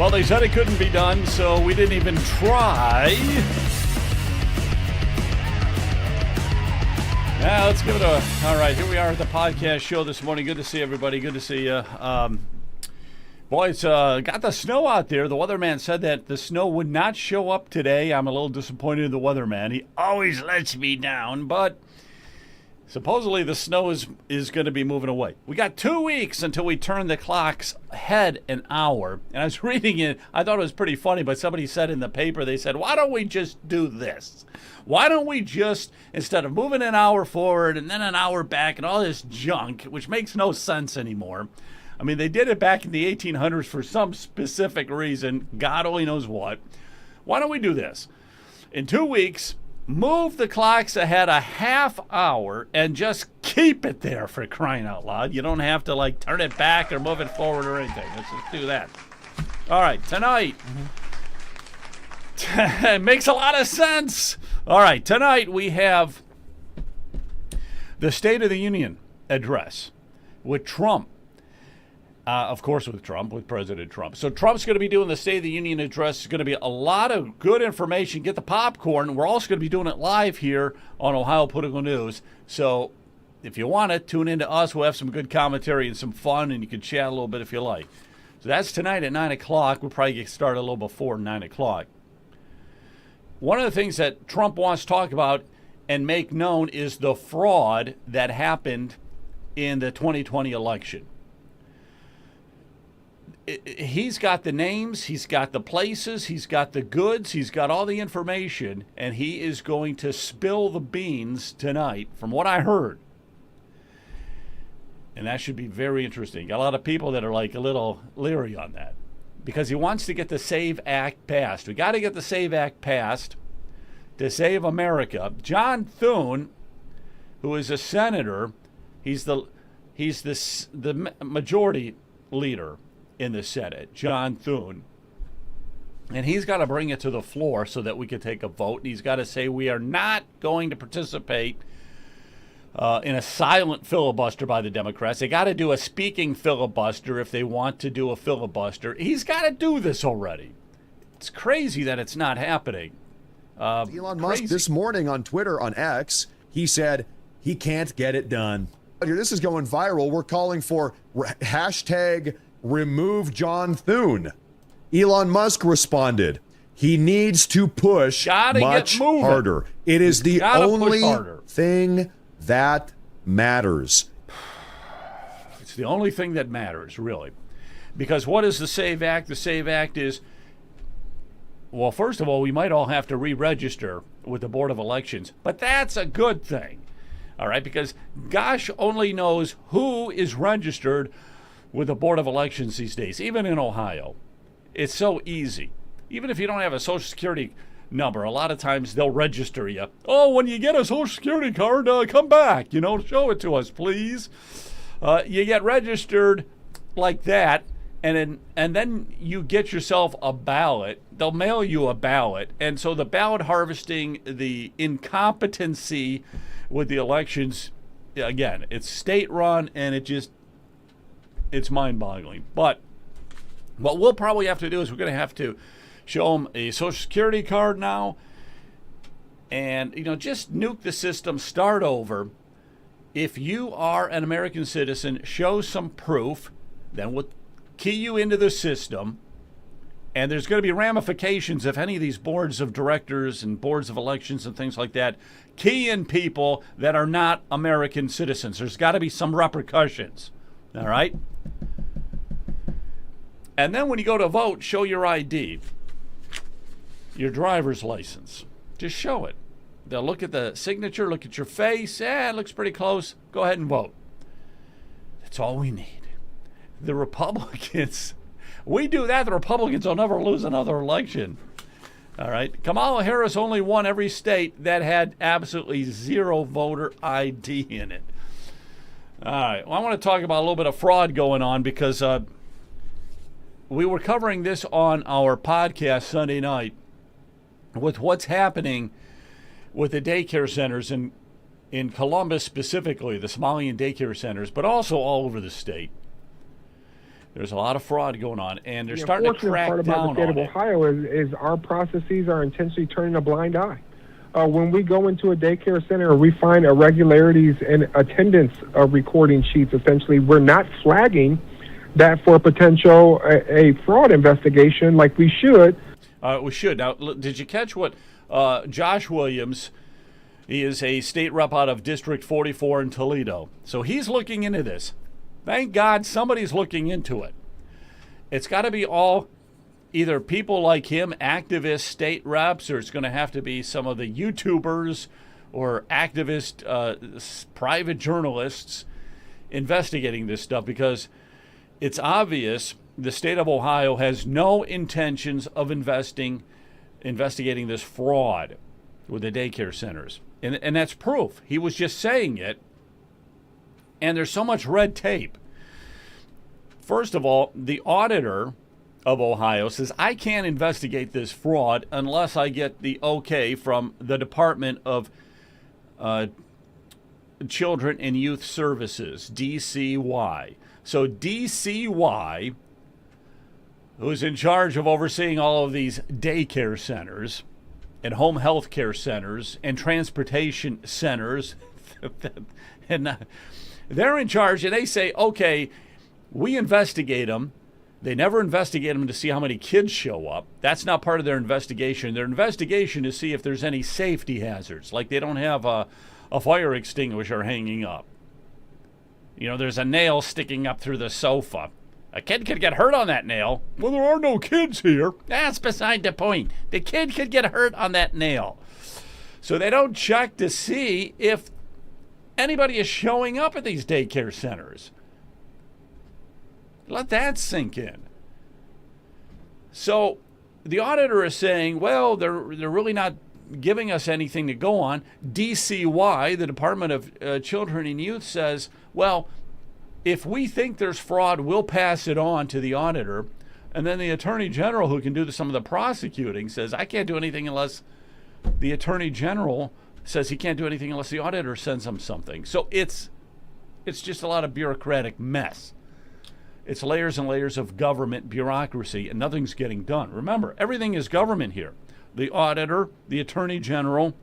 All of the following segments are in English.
Well, they said it couldn't be done, so we didn't even try. Now, let's give it a... All right, here we are at the podcast show this morning. Good to see everybody. Good to see you. Boy, it's got the snow out there. The weatherman said that the snow would not show up today. I'm a little disappointed in the weatherman. He always lets me down, but supposedly the snow is going to be moving away. We got 2 weeks until we turn the clocks ahead an hour. And I was reading it. I thought it was pretty funny, but somebody said in the paper, they said, why don't we just do this? Why don't we just, instead of moving an hour forward and then an hour back and all this junk, which makes no sense anymore. I mean, they did it back in the 1800s for some specific reason. God only knows what. Why don't we do this? In 2 weeks, move the clocks ahead a half hour and just keep it there, for crying out loud. You don't have to, like, turn it back or move it forward or anything. Let's just do that. All right, tonight. It makes a lot of sense. All right, tonight we have the State of the Union address with Trump. Of course, with President Trump. So Trump's going to be doing the State of the Union address. It's going to be a lot of good information. Get the popcorn. We're also going to be doing it live here on Ohio Political News. So if you want it, tune in to us. We'll have some good commentary and some fun, and you can chat a little bit if you like. So that's tonight at 9 o'clock. We'll probably get started a little before 9 o'clock. One of the things that Trump wants to talk about and make known is the fraud that happened in the 2020 election. He's got the names, he's got the places, he's got the goods, he's got all the information, and he is going to spill the beans tonight, from what I heard. And that should be very interesting. Got a lot of people that are like a little leery on that because he wants to get the SAVE Act passed. We got to get the SAVE Act passed to save America. John Thune, who is a senator, he's the majority leader in the Senate, John Thune. And he's got to bring it to the floor so that we can take a vote. And he's got to say we are not going to participate in a silent filibuster by the Democrats. They got to do a speaking filibuster if they want to do a filibuster. He's got to do this already. It's crazy that it's not happening. Elon Musk this morning on Twitter, on X, he said he can't get it done. This is going viral. We're calling for hashtag remove John Thune. Elon Musk responded, he needs to push much harder. It is the only thing that matters. It's the only thing that matters, really. Because what is the SAVE Act? The SAVE Act is, well, first of all, we might all have to re-register with the Board of Elections. But that's a good thing, all right? Because gosh only knows who is registered with the Board of Elections these days, even in Ohio. It's so easy. Even if you don't have a Social Security number, a lot of times they'll register you. Oh, when you get a Social Security card, come back, show it to us, please. You get registered like that, and then you get yourself a ballot. They'll mail you a ballot. And so the ballot harvesting, the incompetency with the elections, again, it's state-run, and it's mind-boggling. But what we'll probably have to do is we're going to have to show them a Social Security card now and, just nuke the system, start over. If you are an American citizen, show some proof, then we'll key you into the system. And there's going to be ramifications if any of these boards of directors and boards of elections and things like that key in people that are not American citizens. There's got to be some repercussions. All right? And then when you go to vote, show your ID, your driver's license. Just show it. They'll look at the signature, look at your face. It looks pretty close. Go ahead and vote. That's all we need. The Republicans, we do that, the Republicans will never lose another election. All right. Kamala Harris only won every state that had absolutely zero voter ID in it. All right. Well, I want to talk about a little bit of fraud going on because we were covering this on our podcast Sunday night with what's happening with the daycare centers in Columbus specifically, the Somalian daycare centers, but also all over the state. There's a lot of fraud going on, and they're The starting to unfortunate crack part about down the state on of it. Ohio is our processes are intentionally turning a blind eye. When we go into a daycare center and we find irregularities in attendance recording sheets, essentially, we're not flagging that for potential a fraud investigation like we should. We should. Now, did you catch what Josh Williams, he is a state rep out of District 44 in Toledo. So he's looking into this. Thank God somebody's looking into it. It's got to be all either people like him, activist state reps, or it's going to have to be some of the YouTubers or activist private journalists investigating this stuff, because it's obvious the state of Ohio has no intentions of investigating this fraud with the daycare centers. And that's proof. He was just saying it, and there's so much red tape. First of all, the auditor of Ohio says, I can't investigate this fraud unless I get the okay from the Department of Children and Youth Services, DCY. So DCY, who's in charge of overseeing all of these daycare centers and home health care centers and transportation centers, and they're in charge, and they say, okay, we investigate them. They never investigate them to see how many kids show up. That's not part of their investigation. Their investigation is to see if there's any safety hazards, like they don't have a fire extinguisher hanging up. You know, there's a nail sticking up through the sofa. A kid could get hurt on that nail. Well, there are no kids here. That's beside the point. The kid could get hurt on that nail. So they don't check to see if anybody is showing up at these daycare centers. Let that sink in. So the auditor is saying, well, they're really not giving us anything to go on. DCY, the Department of Children and Youth, says, well, if we think there's fraud, we'll pass it on to the auditor. And then the Attorney General, who can do some of the prosecuting, says, I can't do anything unless the Attorney General says he can't do anything unless the auditor sends him something. So it's just a lot of bureaucratic mess. It's layers and layers of government bureaucracy, and nothing's getting done. Remember, everything is government here. The auditor, the Attorney General,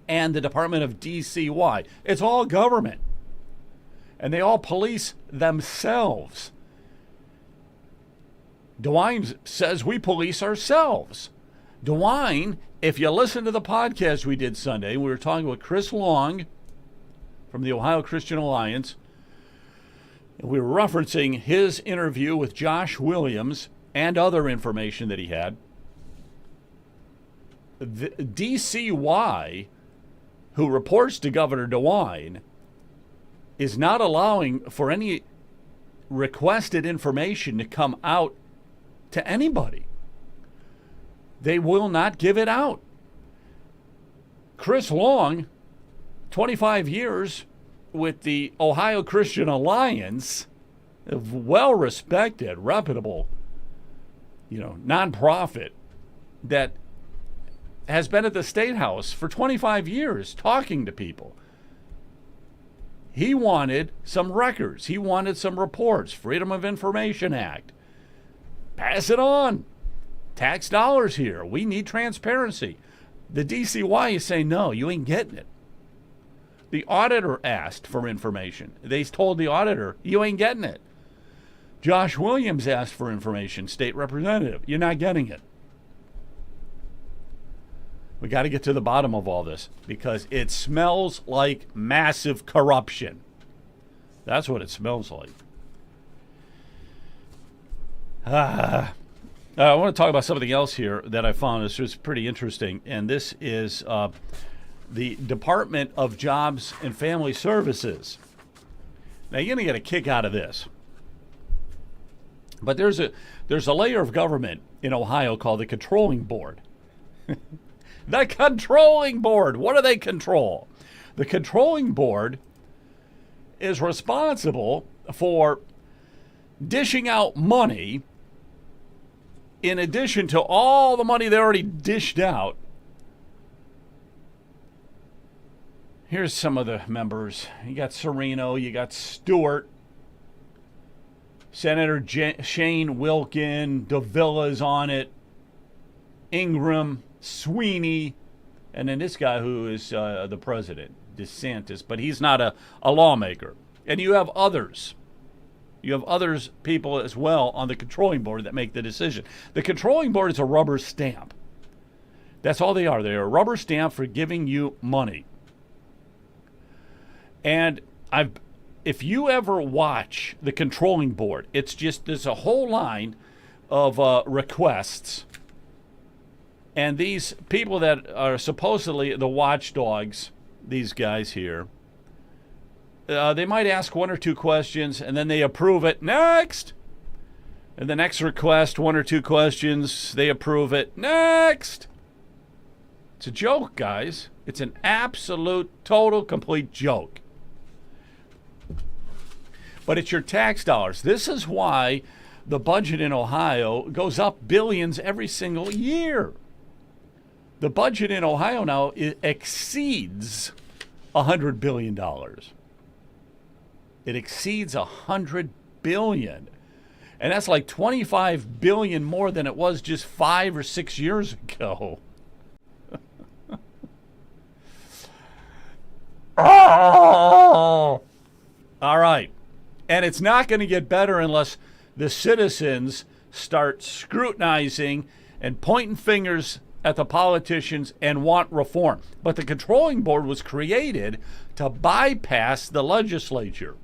and the Department of DCY. It's all government. And they all police themselves. DeWine says we police ourselves. DeWine, if you listen to the podcast we did Sunday, we were talking with Chris Long from the Ohio Christian Alliance. We were referencing his interview with Josh Williams and other information that he had. The DCY, who reports to Governor DeWine, is not allowing for any requested information to come out to anybody. They will not give it out. Chris Long, 25 years with the Ohio Christian Alliance, a well-respected, reputable, nonprofit that has been at the State House for 25 years talking to people. He wanted some records. He wanted some reports. Freedom of Information Act. Pass it on. Tax dollars here. We need transparency. The DCY is saying, no, you ain't getting it. The auditor asked for information. They told the auditor, you ain't getting it. Josh Williams asked for information, state representative. You're not getting it. We got to get to the bottom of all this because it smells like massive corruption. That's what it smells like. I want to talk about something else here that I found is just pretty interesting, and this is the Department of Jobs and Family Services. Now, you're going to get a kick out of this. But there's a layer of government in Ohio called the Controlling Board. The Controlling Board. What do they control? The Controlling Board is responsible for dishing out money in addition to all the money they already dished out. Here's some of the members. You got Serino, you got Stewart. Senator Shane Wilkin, Davila's on it, Ingram, Sweeney, and then this guy who is the president, DeSantis, but he's not a lawmaker. And you have others. You have others, people as well on the controlling board that make the decision. The controlling board is a rubber stamp. That's all they are. They're a rubber stamp for giving you money. And if you ever watch the controlling board, it's just there's a whole line of requests. And these people that are supposedly the watchdogs, these guys here, they might ask one or two questions, and then they approve it. Next! And the next request, one or two questions, they approve it. Next! It's a joke, guys. It's an absolute, total, complete joke. But it's your tax dollars. This is why the budget in Ohio goes up billions every single year. The budget in Ohio now exceeds $100 billion. It exceeds $100 billion. And that's like $25 billion more than it was just 5 or 6 years ago. Oh! All right. And it's not going to get better unless the citizens start scrutinizing and pointing fingers at the politicians and want reform. But the controlling board was created to bypass the legislature.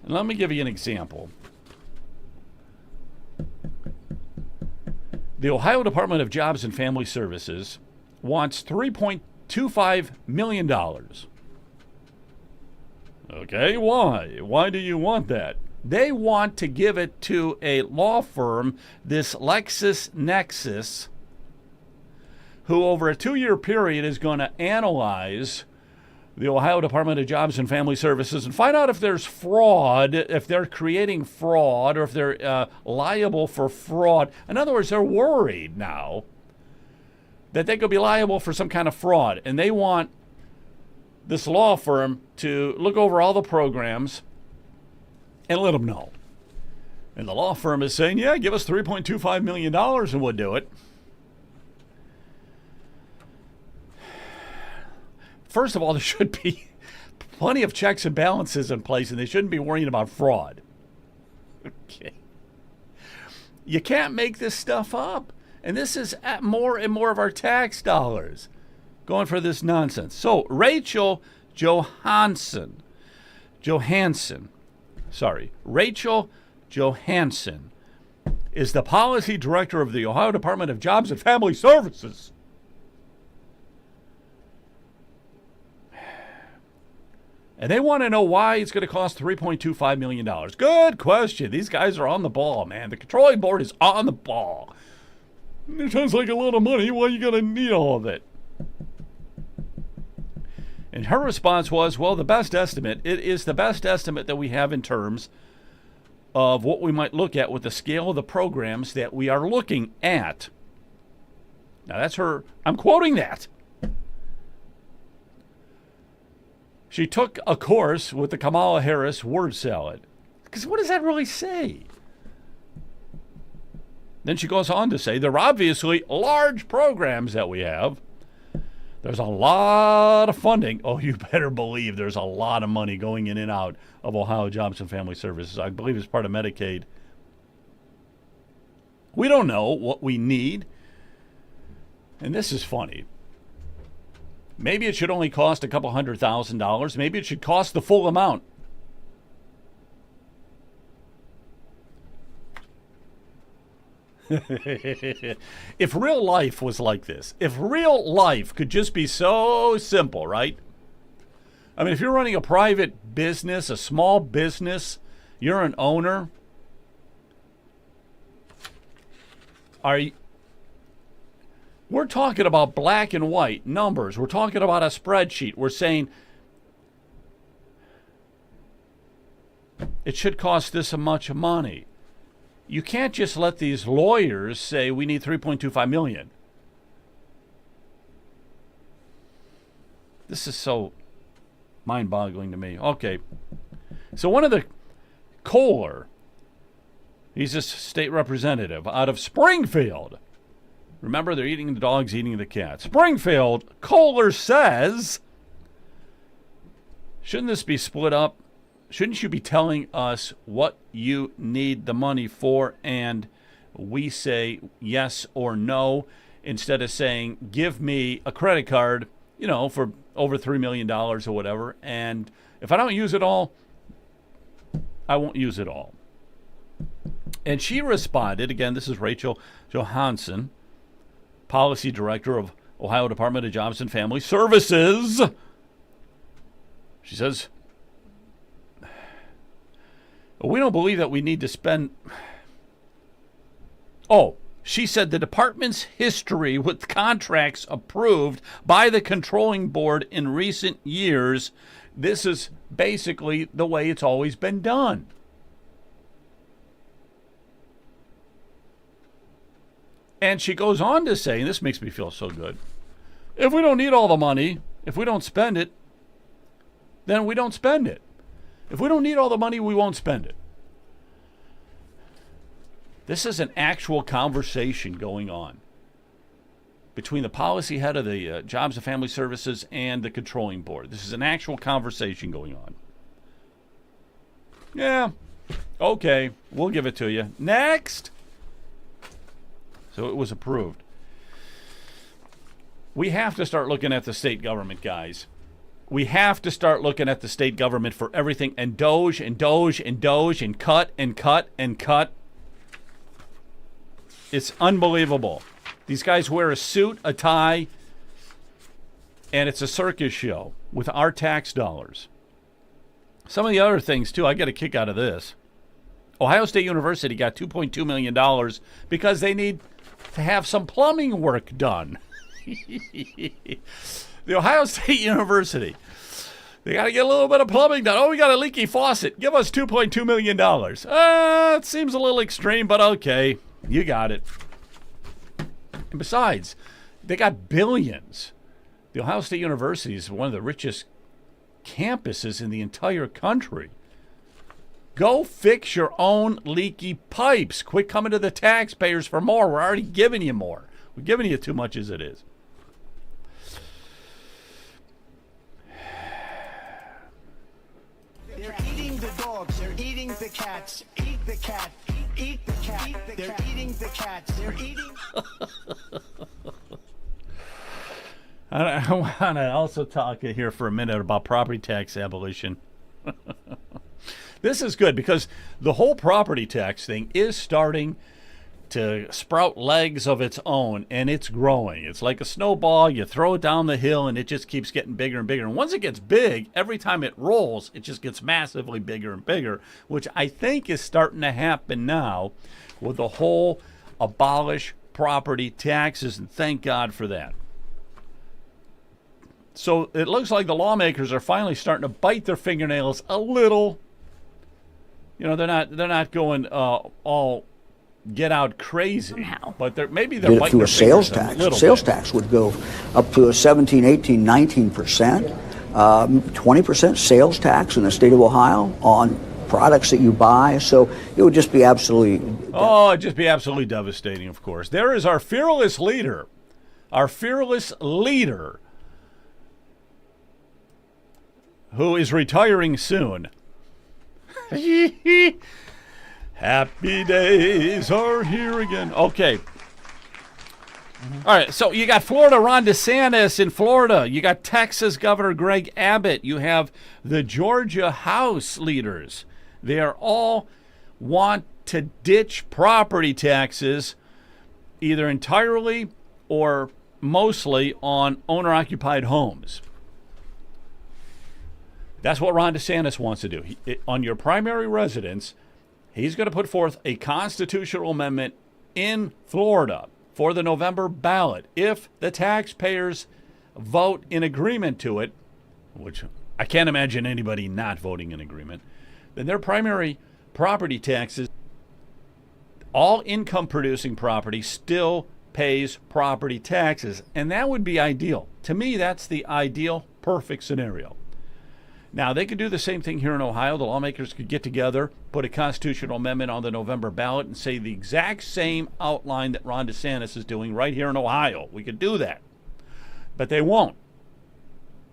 And let me give you an example. The Ohio Department of Jobs and Family Services wants $3.25 million. Okay, why? Why do you want that? They want to give it to a law firm, this LexisNexis, who over a 2-year period is going to analyze the Ohio Department of Jobs and Family Services and find out if there's fraud, if they're creating fraud, or if they're liable for fraud. In other words, they're worried now that they could be liable for some kind of fraud, and they want this law firm to look over all the programs and let them know. And the law firm is saying, yeah, give us $3.25 million and we'll do it. First of all, there should be plenty of checks and balances in place, and they shouldn't be worrying about fraud. Okay. You can't make this stuff up. And this is more and more of our tax dollars going for this nonsense. So Rachel Johansson, Rachel Johansson is the policy director of the Ohio Department of Jobs and Family Services. And they want to know why it's going to cost $3.25 million. Good question. These guys are on the ball, man. The controlling board is on the ball. It sounds like a lot of money. Why are you going to need all of it? And her response was, well, the best estimate, it is the best estimate that we have in terms of what we might look at with the scale of the programs that we are looking at. Now, that's her. I'm quoting that. She took a course with the Kamala Harris word salad. Because what does that really say? Then she goes on to say, there are obviously large programs that we have. There's a lot of funding. Oh, you better believe there's a lot of money going in and out of Ohio Jobs and Family Services. I believe it's part of Medicaid. We don't know what we need. And this is funny. Maybe it should only cost a couple $100,000. Maybe it should cost the full amount. If real life was like this, if real life could just be so simple, right? I mean, if you're running a private business, a small business, you're an owner. We're talking about black and white numbers. We're talking about a spreadsheet. We're saying it should cost this much money. You can't just let these lawyers say we need $3.25 million. This is so mind-boggling to me. Okay. So one of the Kohler, he's a state representative out of Springfield. Remember, they're eating the dogs, eating the cats. Springfield, Kohler says, shouldn't this be split up? Shouldn't you be telling us what you need the money for, and we say yes or no, instead of saying, give me a credit card, for over $3 million or whatever, and if I don't use it all, I won't use it all. And she responded, again, this is Rachel Johansson, Policy Director of Ohio Department of Jobs and Family Services. She says, we don't believe that we need to spend... She said the department's history with contracts approved by the controlling board in recent years, this is basically the way it's always been done. And she goes on to say, and this makes me feel so good, if we don't need all the money, if we don't spend it, then we don't spend it. If we don't need all the money, we won't spend it. This is an actual conversation going on between the policy head of the Jobs and Family Services and the controlling board. This is an actual conversation going on. Yeah, okay, we'll give it to you. Next. So it was approved. We have to start looking at the state government, guys. We have to start looking at the state government for everything, and Doge and Doge and Doge and cut and cut and cut. It's unbelievable. These guys wear a suit, a tie, and it's a circus show with our tax dollars. Some of the other things, too, I get a kick out of this. Ohio State University got $2.2 million because they need to have some plumbing work done. The Ohio State University, they got to get a little bit of plumbing done. We got a leaky faucet. Give us $2.2 million. It seems a little extreme, but okay. You got it. And besides, they got billions. The Ohio State University is one of the richest campuses in the entire country. Go fix your own leaky pipes. Quit coming to the taxpayers for more. We're already giving you more. We're giving you too much as it is. They're eating the dogs. They're eating the cats. Eat the cat. Eat the cat. They're eating the cats. They're eating... I want to also talk here for a minute about property tax abolition. This is good because the whole property tax thing is starting to sprout legs of its own, and it's growing. It's like a snowball. You throw it down the hill, and it just keeps getting bigger and bigger. And once it gets big, every time it rolls, it just gets massively bigger and bigger, which I think is starting to happen now with the whole abolish property taxes, and thank God for that. So it looks like the lawmakers are finally starting to bite their fingernails a little. They're not going all get out crazy, but maybe they're biting through their a sales fingers tax. A little Sales bit. tax would go up to a 17, 18, 19%, 20% sales tax in the state of Ohio on products that you buy. So it would just be absolutely... It'd just be absolutely devastating, of course. There is our fearless leader, who is retiring soon. Happy days are here again. Okay. All right, so you got Florida, Ron DeSantis in Florida. You got Texas Governor Greg Abbott. You have the Georgia House leaders. They are all want to ditch property taxes either entirely or mostly on owner-occupied homes. That's what Ron DeSantis wants to do. On your primary residence, he's going to put forth a constitutional amendment in Florida for the November ballot. If the taxpayers vote in agreement to it, which I can't imagine anybody not voting in agreement, then their primary property taxes, all income-producing property still pays property taxes. And that would be ideal. To me, that's the ideal, perfect scenario. Now, they could do the same thing here in Ohio. The lawmakers could get together, put a constitutional amendment on the November ballot, and say the exact same outline that Ron DeSantis is doing right here in Ohio. We could do that. But they won't,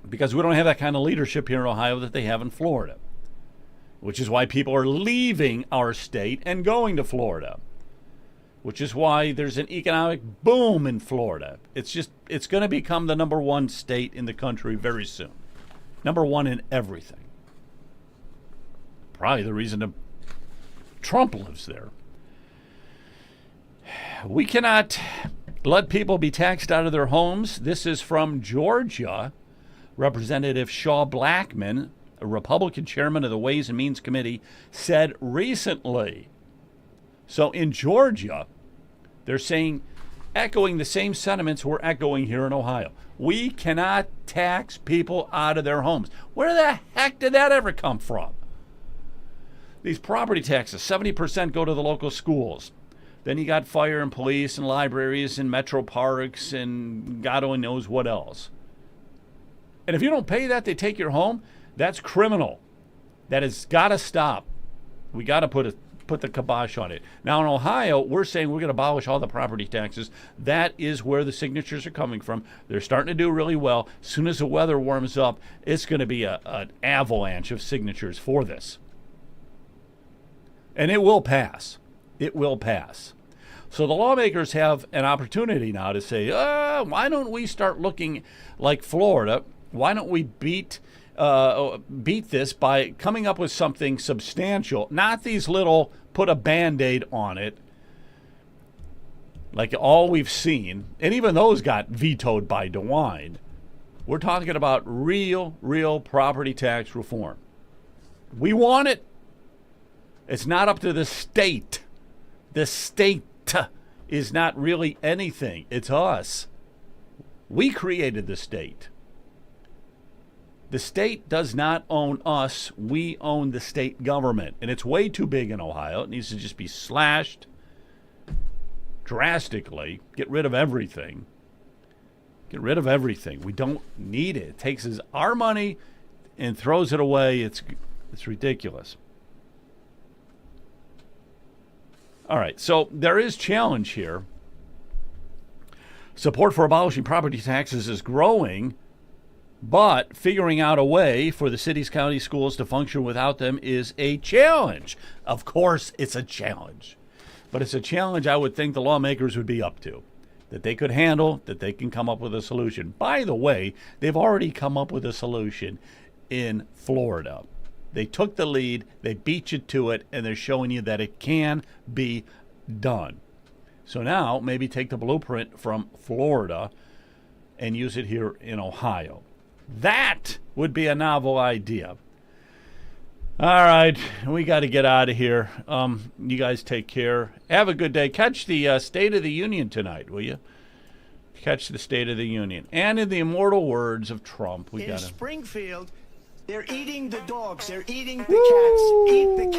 because we don't have that kind of leadership here in Ohio that they have in Florida, which is why people are leaving our state and going to Florida, which is why there's an economic boom in Florida. It's going to become the number one state in the country very soon. Number one in everything. Probably the reason Trump lives there. We cannot let people be taxed out of their homes. This is from Georgia. Representative Shaw Blackman, a Republican chairman of the Ways and Means Committee, said recently. So in Georgia, they're saying, echoing the same sentiments we're echoing here in Ohio. We cannot tax people out of their homes. Where the heck did that ever come from? These property taxes, 70% go to the local schools. Then you got fire and police and libraries and metro parks and God only knows what else. And if you don't pay that, they take your home. That's criminal. That has got to stop. We got to put the kibosh on it. Now in Ohio, we're saying we're going to abolish all the property taxes. That is where the signatures are coming from. They're starting to do really well. As soon as the weather warms up, it's going to be an avalanche of signatures for this. And it will pass. It will pass. So the lawmakers have an opportunity now to say, why don't we start looking like Florida? Why don't we beat this by coming up with something substantial, not these little put a Band-Aid on it, like all we've seen, and even those got vetoed by DeWine. We're talking about real property tax reform. We want it. It's not up to the state. The state is not really anything. It's us. We created the state. The state does not own us. We own the state government. And it's way too big in Ohio. It needs to just be slashed drastically. Get rid of everything. Get rid of everything. We don't need it. It takes our money and throws it away. It's ridiculous. All right, so there is challenge here. Support for abolishing property taxes is growing, but figuring out a way for the cities, county schools to function without them is a challenge. Of course, it's a challenge. But it's a challenge I would think the lawmakers would be up to, that they could handle, that they can come up with a solution. By the way, they've already come up with a solution in Florida. They took the lead, they beat you to it, and they're showing you that it can be done. So now maybe take the blueprint from Florida and use it here in Ohio. That would be a novel idea. All right, we got to get out of here. You guys take care. Have a good day. Catch the State of the Union tonight, will you? Catch the State of the Union. And in the immortal words of Trump, we got to... Springfield, they're eating the dogs. They're eating the cats. Eat the